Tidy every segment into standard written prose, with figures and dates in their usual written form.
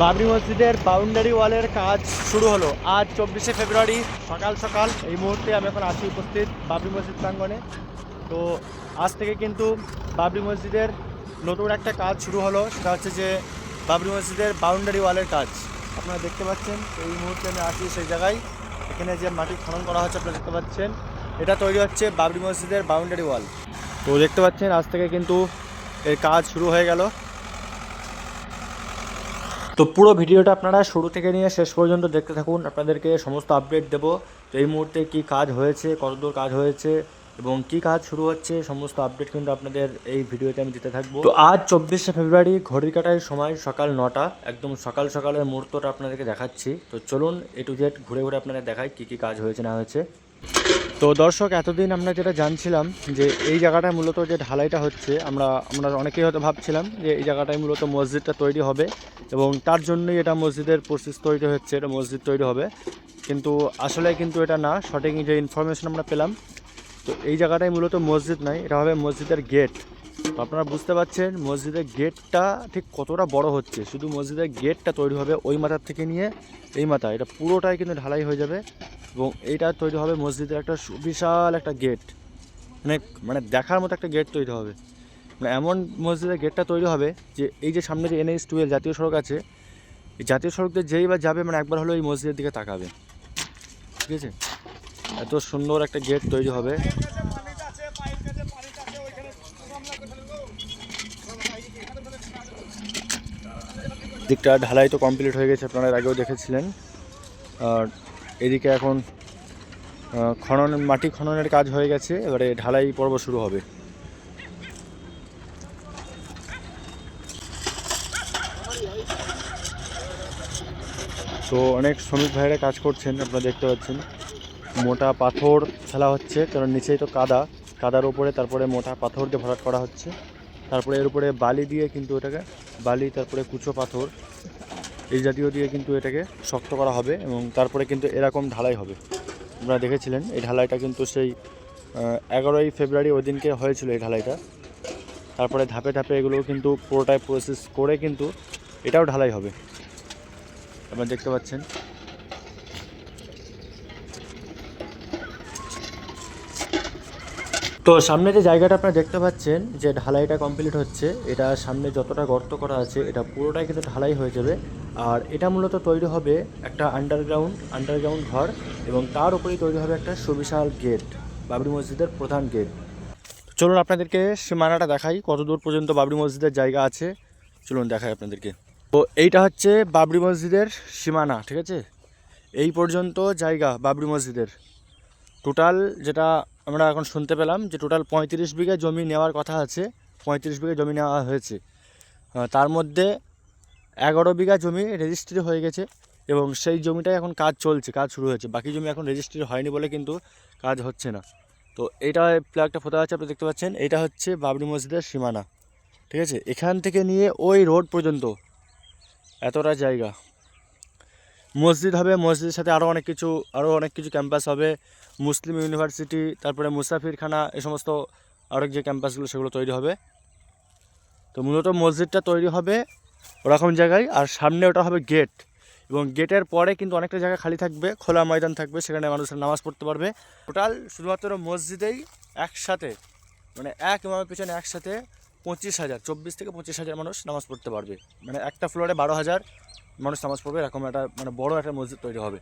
বাবরি মসজিদের বাউন্ডারি ওয়ালের কাজ শুরু হলো আজ 24শে ফেব্রুয়ারি সকাল সকাল। এই মুহূর্তে আমি এখন আছি উপস্থিত বাবরি মসজিদ প্রাঙ্গণে। তো আজ থেকে কিন্তু বাবরি মসজিদের নতুন একটা কাজ শুরু হলো, সেটা হচ্ছে যে বাবরি মসজিদের বাউন্ডারি ওয়ালের কাজ। আপনারা দেখতে পাচ্ছেন এই মুহূর্তে আমি আছি সেই জায়গায়। এখানে যে মাটি খনন করা হচ্ছে আপনারা দেখতে পাচ্ছেন, এটা তৈরি হচ্ছে বাবরি মসজিদের বাউন্ডারি ওয়াল। তো দেখতে পাচ্ছেন আজ থেকে কিন্তু এর কাজ শুরু হয়ে গেল। তো পুরো ভিডিওটা আপনারা শুরু থেকে নিয়ে শেষ পর্যন্ত দেখতে থাকুন, আপনাদেরকে সমস্ত আপডেট দেবো। তো এই মুহূর্তে কি কাজ হয়েছে, কতদূর কাজ হয়েছে এবং কি কাজ শুরু হচ্ছে, সমস্ত আপডেট কিন্তু আপনাদের এই ভিডিওতে আমি দিতে থাকবো। তো আজ 24শে ফেব্রুয়ারি ঘড়ির কাটায় সময় সকাল 9টা, একদম সকাল সকালের মুহূর্তটা আপনাদেরকে দেখাচ্ছি। তো চলুন এ টু জেড ঘুরে ঘুরে আপনাদের দেখাই কী কী কাজ হয়েছে না হয়েছে। তো দর্শক, এতদিন আমরা যেটা জানছিলাম যে এই জায়গাটায় মূলত যে ঢালাইটা হচ্ছে, আমরা অনেকেই হয়তো ভাবছিলাম যে এই জায়গাটায় মূলত মসজিদটা তৈরি হবে এবং তার জন্যই এটা মসজিদের প্রসেস তৈরি হচ্ছে, এটা মসজিদ তৈরি হবে। কিন্তু আসলে কিন্তু এটা না, সঠিক যে ইনফরমেশন আমরা পেলাম, তো এই জায়গাটায় মূলত মসজিদ নাই, এটা হবে মসজিদের গেট। তো আপনারা বুঝতে পারছেন মসজিদের গেটটা ঠিক কতটা বড় হচ্ছে। শুধু মসজিদের গেটটা তৈরি হবে ওই মাথার থেকে নিয়ে এই মাথা, এটা পুরোটাই কিন্তু ঢালাই হয়ে যাবে এবং এইটা তৈরি হবে মসজিদের একটা বিশাল একটা গেট। মানে মানে দেখার মতো একটা গেট তৈরি হবে। মানে এমন মসজিদের গেটটা তৈরি হবে যে এই যে সামনে যে NH-12 জাতীয় সড়ক আছে, এই জাতীয় সড়ক দিয়ে যেই বা যাবে মানে একবার হলো এই মসজিদের দিকে তাকাবে। ঠিক আছে, এত সুন্দর একটা গেট তৈরি হবে। দিকটা ঢালাই তো কমপ্লিট হয়ে গেছে, আপনারা আগেও দেখেছিলেন। আর এদিকে এখন মাটি খননের কাজ হয়ে গেছে, এবারে ঢালাই পর্ব শুরু হবে। তো অনেক শ্রমিক ভাইয়েরা কাজ করছেন, আপনারা দেখতে পাচ্ছেন। মোটা পাথর ফেলা হচ্ছে, কারণ নিচেই তো কাদার উপরে তারপরে মোটা পাথর দিয়ে ভরাট করা হচ্ছে। তারপরে এর উপরে বালি দিয়ে কিন্তু এটাকে তারপরে কুচো পাথর এই জাতীয় দিয়ে কিন্তু এটাকে শক্ত করা হবে এবং তারপরে কিন্তু এরকম ঢালাই হবে। আপনারা দেখেছিলেন এই ঢালাইটা কিন্তু সেই 11ই ফেব্রুয়ারি ওই দিনকে হয়েছিল এই ঢালাইটা। তারপরে ধাপে ধাপে এগুলো কিন্তু পুরোটাই প্রসেস করে কিন্তু এটাও ঢালাই হবে, আপনারা দেখতে পাচ্ছেন। তো সামনে যে জায়গাটা আপনারা দেখতে পাচ্ছেন যে ঢালাইটা কমপ্লিট হচ্ছে, এটা সামনে যতটা গর্ত করা আছে এটা পুরোটাই কিন্তু ঢালাই হয়ে যাবে। আর এটা মূলত তৈরি হবে একটা আন্ডারগ্রাউন্ড ঘর এবং তার উপরেই তৈরি হবে একটা সুবিশাল গেট, বাবরি মসজিদের প্রধান গেট। চলুন আপনাদেরকে সীমানাটা দেখাই, কত দূর পর্যন্ত বাবরি মসজিদের জায়গা আছে, চলুন দেখাই আপনাদেরকে। তো এইটা হচ্ছে বাবরি মসজিদের সীমানা, ঠিক আছে। এই পর্যন্ত জায়গা বাবরি মসজিদের টোটাল, যেটা আমরা এখন শুনতে পেলাম যে টোটাল 35 বিঘা জমি নেওয়ার কথা আছে। 35 বিঘা জমি নেওয়া হয়েছে, তার মধ্যে 11 বিঘা জমি রেজিস্ট্রি হয়ে গেছে এবং সেই জমিটাই এখন কাজ চলছে, কাজ শুরু হয়েছে। বাকি জমি এখন রেজিস্ট্রি হয়নি বলে কিন্তু কাজ হচ্ছে না। তো এইটা ফ্ল্যাগটা ফোটা আছে, আপনি দেখতে পাচ্ছেন, এইটা হচ্ছে বাবরি মসজিদের সীমানা, ঠিক আছে। এখান থেকে নিয়ে ওই রোড পর্যন্ত এতটা জায়গা মসজিদ হবে। মসজিদের সাথে আরও অনেক কিছু ক্যাম্পাস হবে, মুসলিম ইউনিভার্সিটি, তারপরে মুসাফিরখানা, এই সমস্ত আরও যে ক্যাম্পাসগুলো সেগুলো তৈরি হবে। তো মূলত মসজিদটা তৈরি হবে ওরকম জায়গায়, আর সামনে ওটা হবে গেট এবং গেটের পরে কিন্তু অনেকটা জায়গা খালি থাকবে, খোলা ময়দান থাকবে, সেখানে মানুষের নামাজ পড়তে পারবে। টোটাল শুধুমাত্র মসজিদেই একসাথে মানে এক ইমামের পিছনে একসাথে 25,000, 24 থেকে 25,000 মানুষ নামাজ পড়তে পারবে। মানে একটা ফ্লোরে 12,000 মানুষ নামাজ পড়বে, এরকম একটা মানে বড় একটা মসজিদ তৈরি হবে।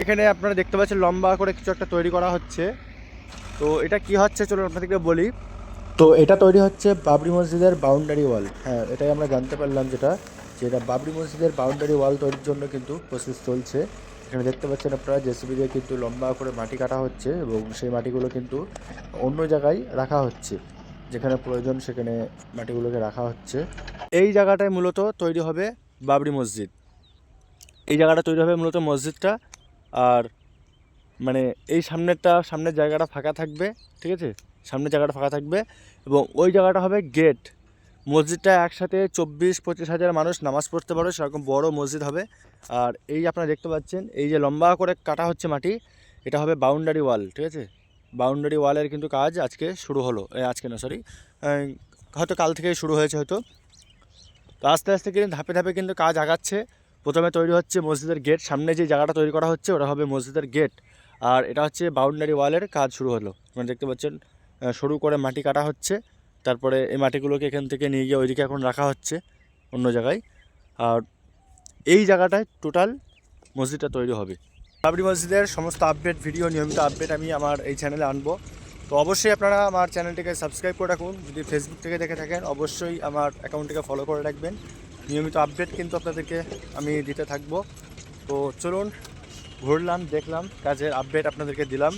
এখানে আপনারা দেখতে পাচ্ছেন লম্বা করে কিছু একটা তৈরি করা হচ্ছে। তো এটা কি হচ্ছে চলুন আপনাদেরকে বলি। তো এটা তৈরি হচ্ছে বাবরি মসজিদের বাউন্ডারি ওয়াল। হ্যাঁ, এটাই আমরা জানতে পারলাম যেটা বাবরি মসজিদের বাউন্ডারি ওয়াল তৈরির জন্য কিন্তু প্রসেস চলছে। এখানে দেখতে পাচ্ছেন আপনারা জেসিবি দিয়ে কিন্তু লম্বা করে মাটি কাটা হচ্ছে এবং সেই মাটিগুলো কিন্তু অন্য জায়গায় রাখা হচ্ছে, যেখানে প্রয়োজন সেখানে মাটিগুলোকে রাখা হচ্ছে। এই জায়গাটায় মূলত তৈরি হবে বাবরি মসজিদ। এই জায়গাটা তৈরি হবে মূলত মসজিদটা। আর মানে এই সামনের জায়গাটা ফাঁকা থাকবে, ঠিক আছে, সামনের জায়গাটা ফাঁকা থাকবে এবং ওই জায়গাটা হবে গেট। মসজিদটা একসাথে 24-25 হাজার মানুষ নামাজ পড়তে পারবে, সেরকম বড় মসজিদ হবে। আর এই আপনারা দেখতে পাচ্ছেন এই যে লম্বা করে কাটা হচ্ছে মাটি, এটা হবে বাউন্ডারি ওয়াল, ঠিক আছে। বাউন্ডারি ওয়ালের কিন্তু কাজ আজকে শুরু হলো, আজকে না সরি, হয়তো কাল থেকেই শুরু হয়েছে হয়তো। তো আস্তে আস্তে কিন্তু ধাপে ধাপে কিন্তু কাজ আগাচ্ছে। প্রথমে তৈরি হচ্ছে মসজিদের গেট, সামনে যে জায়গাটা তৈরি করা হচ্ছে ওটা হবে মসজিদের গেট। আর এটা হচ্ছে বাউন্ডারি ওয়ালের কাজ শুরু হলো, মানে দেখতে পাচ্ছেন শুরু করে মাটি কাটা হচ্ছে। তারপরে এই মাটিগুলোকে এখান থেকে নিয়ে গিয়ে ওইদিকে এখন রাখা হচ্ছে অন্য জায়গায়। আর এই জায়গাটায় টোটাল মসজিদটা তৈরি হবে। বাবরি মসজিদের সমস্ত আপডেট ভিডিও, নিয়মিত আপডেট আমি আমার এই চ্যানেলে আনবো। তো অবশ্যই আপনারা আমার চ্যানেলটিকে সাবস্ক্রাইব করে রাখুন। যদি ফেসবুক থেকে দেখে থাকেন অবশ্যই আমার অ্যাকাউন্টটিকে ফলো করে রাখবেন। নিয়মিত আপডেট কিন্তু আপনাদেরকে আমি দিতে থাকবো। তো চলুন, ঘুরলাম, দেখলাম, কাজের আপডেট আপনাদেরকে দিলাম।